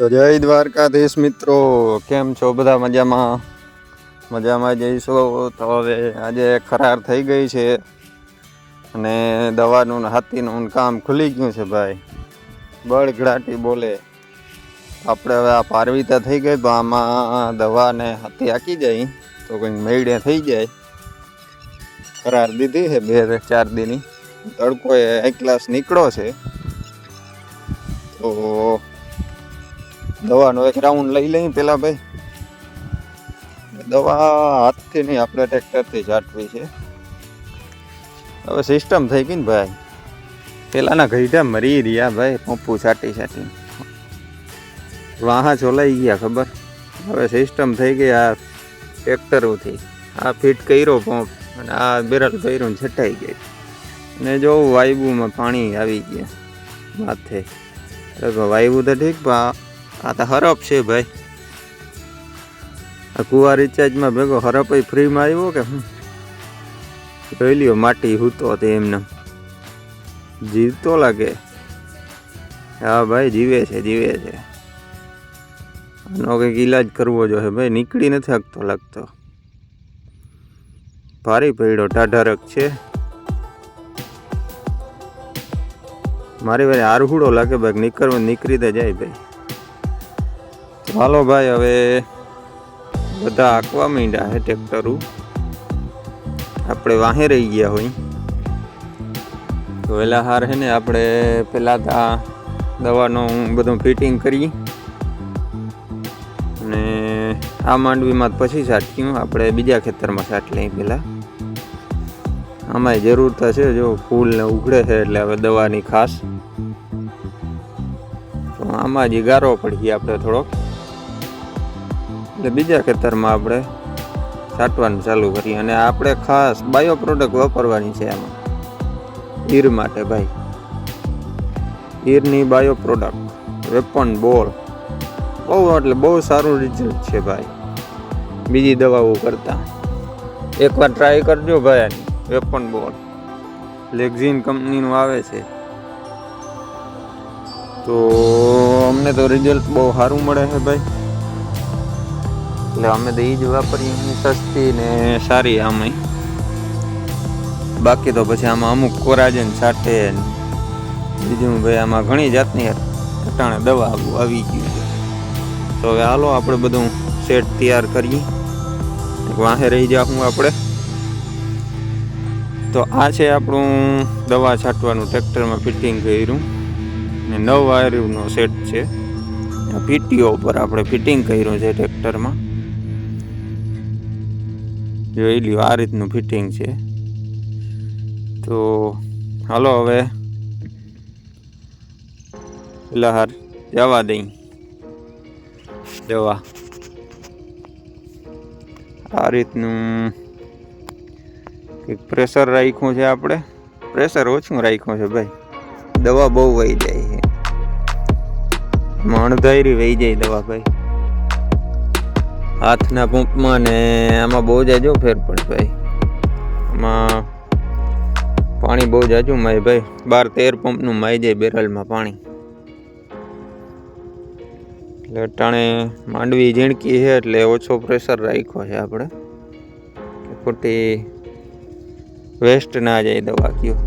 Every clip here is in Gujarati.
તો જય દ્વારકાધીશ મિત્રો, કેમ છો બધા? મજામાં જઈશો. તો હવે આજે ખરાર થઈ ગઈ છે અને દવાનું હાથીનું કામ ખુલી ગયું છે ભાઈ. બળઘડાટી બોલે. આપણે હવે આ પારવીતા થઈ ગઈ તો આમાં દવાને હાથી આકી જાય તો કંઈક મેળે થઈ જાય. ખરાર દીધી છે 2-4 દીની. તડકો એ ક્લાસ નીકળો છે તો દવાનો એક રાઉન્ડ લઈ લઈએ પેલા ભાઈ. દવા હાથથી નહીં, આપણે ટ્રેક્ટરથી છાંટવી છે. હવે સિસ્ટમ થઈ ગઈ ને ભાઈ. પેલાના ઘઈટા મરી રહ્યા ભાઈ, પંપું છાંટી વાહા ચોલાઈ ગયા ખબર. હવે સિસ્ટમ થઈ ગઈ આ ટ્રેક્ટરોથી. આ ફિટ કર્યો પંપ અને આ બેરલ કર્યું ને છટાઈ ગઈ. અને જો વાયબુમાં પાણી આવી ગયા માથે. વાયબુ તો ઠીક પણ આ તો હરપ છે ભાઈ. આ કુવા રિચાર્જમાં ભેગો હરપ ફ્રીમાં આવ્યો કે હું જોઈ લ્યો. માટી હૂતો તે એમને જીવતો લાગે. હા ભાઈ, જીવે છે. આનો કંઈક ઈલાજ કરવો જોઈએ ભાઈ. નીકળી નથી શકતો લાગતો. ભારી પડ્યો ટાઢારક છે. મારી ભાઈ આરહુડો લાગે ભાઈ. નીકળી તો જાય ભાઈ. હાલો ભાઈ, હવે બધા આંકવા માંડ્યા છે ટ્રેક્ટરું. આપણે વાહે રહી ગયા હોય તો વહેલા હાર છે ને આપણે પહેલાં દવાનું બધું ફિટિંગ કરી અને આ માંડવીમાં પછી છાંટ્યું. આપણે બીજા ખેતરમાં છાંટ લઈએ પહેલાં. આમાંય જરૂર થશે. જો ફૂલ ને ઉઘડે છે એટલે હવે દવાની ખાસ. તો આમાં જ ગારો પડી આપણે થોડોક, એટલે બીજા ખેતરમાં આપણે છાંટવાનું ચાલુ કરીએ. અને આપણે ખાસ બાયો પ્રોડક્ટ વાપરવાની છે આમાં ઈર માટે ભાઈ. ઈરની બાયો પ્રોડક્ટ વેપન બોલ બહુ સારું રિઝલ્ટ છે ભાઈ બીજી દવાઓ કરતાં. એકવાર ટ્રાય કરજો ભાઈ. આની વેપન બોલ લેક્ઝિન કંપનીનું આવે છે. તો અમને તો રિઝલ્ટ બહુ સારું મળે છે ભાઈ. એટલે અમે તો એ જ વાપરીએ. સસ્તી ને સારી આમાં. બાકી તો પછી આમાં અમુક કોરાજન છાંટે બીજું ભાઈ. આમાં ઘણી જાતની અટાણે દવા આવી ગઈ છે. તો હવે હાલો આપણે બધું સેટ તૈયાર કરીએ. વાહે રહી જાઉં આપણે. તો આ છે આપણું દવા છાંટવાનું ટ્રેક્ટરમાં ફિટિંગ કર્યું ને 9 વાયરનો સેટ છે. પીટીઓ ઉપર આપણે ફિટિંગ કર્યું છે ટ્રેક્ટરમાં. જોઈ લ્યો, આ રીતનું ફિટિંગ છે. તો હાલો હવે પેલા હાર જવા દઈ દવા. આ રીતનું એક પ્રેશર રાખ્યું છે આપણે. પ્રેશર ઓછું રાખ્યું છે ભાઈ. દવા બહુ વહી જાય છે. અણધારી વહી જાય દવા ભાઈ. હાથના પંપમાં ને આમાં બહુ જાજો ફેર પડે ભાઈ. આમાં પાણી બહુ જાજુ માય ભાઈ. 12-13 પંપનું માઈ જાય બેરલમાં પાણી. એટલે અટાણે માંડવી ઝીણકી છે એટલે ઓછો પ્રેશર રાખ્યો છે આપણે. ખોટી વેસ્ટ ના જાય દવા કયો.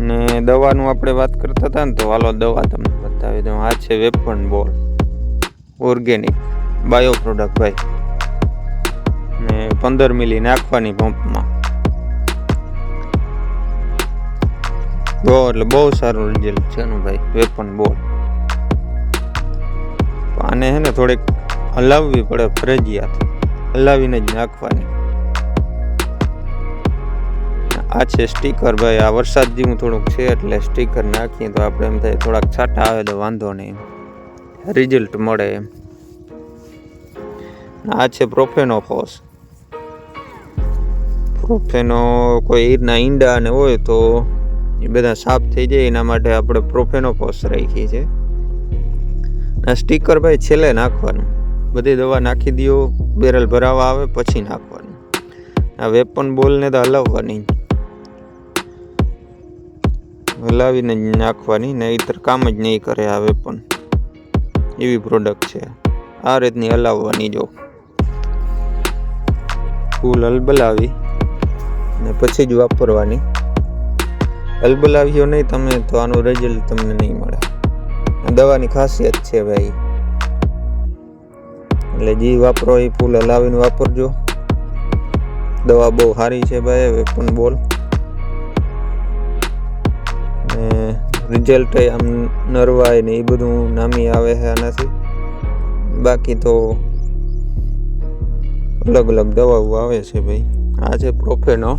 ને દવાનું આપણે વાત કરતા હતા ને, તો હાલો દવા તમને બતાવી દઉં. આ છે વેપન બોલ ઓર્ગેનિક બાયો પ્રોડક્ટ ભાઈ. ને 15 મિલી નાખવાની પંપમાં. એટલે બહુ સારું રિઝલ્ટ છે એનું ભાઈ. વેપન બોલ આને છે ને થોડીક હલાવવી પડે ફરજિયાત. હલાવીને જ નાખવાની. આ છે સ્ટીકર ભાઈ. આ વરસાદ જેવું થોડુંક છે એટલે સ્ટીકર નાખીએ તો આપણે એમ થાય થોડાક છાંટા આવે તો વાંધો નહીં, રિઝલ્ટ મળે એમ. આ છે પ્રોફેનોફોસ. પ્રોફેનો કોઈ ઈરના ઈંડા ને હોય તો એ બધા સાફ થઈ જાય એના માટે આપણે પ્રોફેનોફોસ રાખી છે. આ સ્ટીકર ભાઈ છેલ્લે નાખવાનું. બધી દવા નાખી દો, બેરલ ભરાવા આવે પછી નાખવાનું. આ વેપન બોલને તો હલાવવાની. હલાવીને જ નાખવાની, નહીંતર કામ જ નહીં કરે આવે પણ એવી પ્રોડક્ટ છે. આ રીતની હલાવવાની, જો ફૂલ હલબલાવી ને પછી જ વાપરવાની. હલબલાવ્યો નહીં તમે તો આનું રિઝલ્ટ તમને નહીં મળે. દવાની ખાસિયત છે ભાઈ, એટલે જે વાપરો એ ફૂલ હલાવીને વાપરજો. દવા બહુ સારી છે ભાઈ, વેપન બોલ, ને રિઝલ્ટ આમ નરવાય ને એ બધું નામી આવે છે આનાથી. બાકી તો અલગ અલગ દવાઓ આવે છે ભાઈ. આ છે પ્રોફેનો.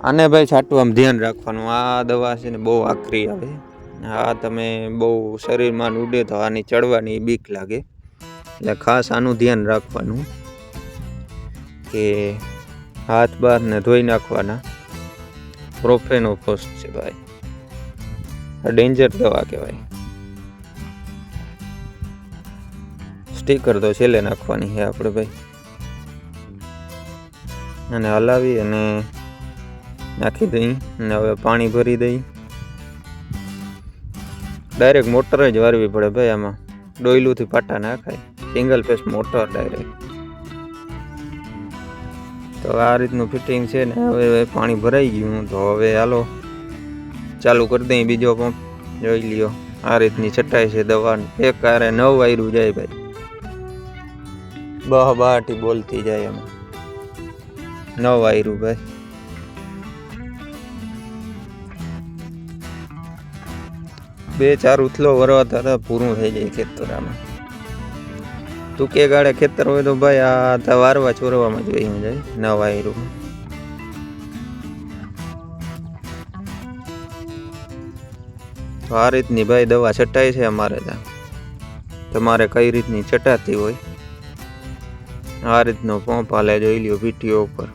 આને ભાઈ છાંટવામાં ધ્યાન રાખવાનું. આ દવા છે ને બહુ આકરી આવે. આ તમે બહુ શરીરમાં ઉડે તો આની ચડવાની બીક લાગે, એટલે ખાસ આનું ધ્યાન રાખવાનું કે હાથ બાર ને ધોઈ નાખવાના. પ્રોફેનો ફર્સ્ટ છે ભાઈ, આ ડેન્જર દવા કહેવાય. સ્ટીકર તો છેલ્લે નાખવાની છે આપણે ભાઈ. અને હલાવી અને નાખી દઈ અને હવે પાણી ભરી દઈ. ડાયરેક્ટ મોટર જ વારવી પડે ભાઈ, આમાં ડોયલુંથી પાટા નાખાય. Single phase motor direct. તો આ રીતનું ફિટિંગ છે ને. હવે પાણી ભરાઈ ગયું તો હવે હાલો ચાલુ કરી દઈએ બીજો પંપ. જોઈ લ્યો આ રીતની છટાઈ છે દવા. એક કારે 9 વાયરું જાય ભાઈ, બહાટી બોલતી જાય એમાં 9 વાયરું ભાઈ. બે ચાર ઉથલો વરવા તારા પૂરું થઈ જાય ખેતરમાં. ટૂંકે ગાળે ખેતર હોય તો ભાઈ આ વારવા ચોરવામાં જ વહી જાય 9 વાયરું. તો આ રીતની ભાઈ દવા છટાય છે અમારે ત્યાં. તમારે કઈ રીતની છટાતી હોય આ રીતનો પંપ હાલે. જોઈ લ્યો પીટીઓ ઉપર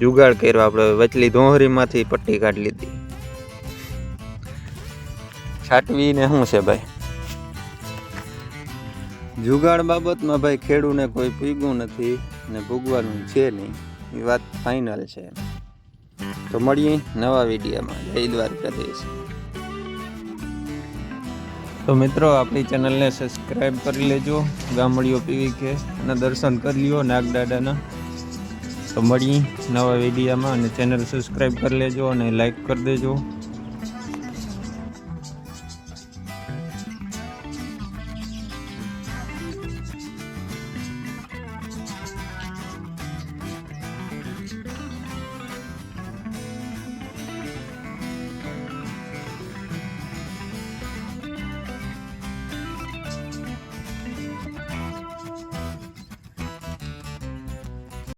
જુગાડ કર્યો આપણે. વચલી ધોહરીમાંથી પટ્ટી કાઢી લીધી. છાંટવી ને શું છે ભાઈ, જુગાડ બાબતમાં ભાઈ ખેડૂને કોઈ પૂગ્યું નથી ને ભૂગવાનું છે નહીં, એ વાત ફાઇનલ છે. તો મળીએ નવા વિડીયોમાં. જય દ્વારકાધીશ. તો મિત્રો આપણી ચેનલને સબસ્ક્રાઈબ કરી લેજો. ગામડીઓ પીવીકે અને દર્શન કરી લ્યો નાગદાદાના. તો મળીએ નવા વિડીયોમાં, અને ચેનલ સબસ્ક્રાઈબ કરી લેજો અને લાઈક કરી દેજો.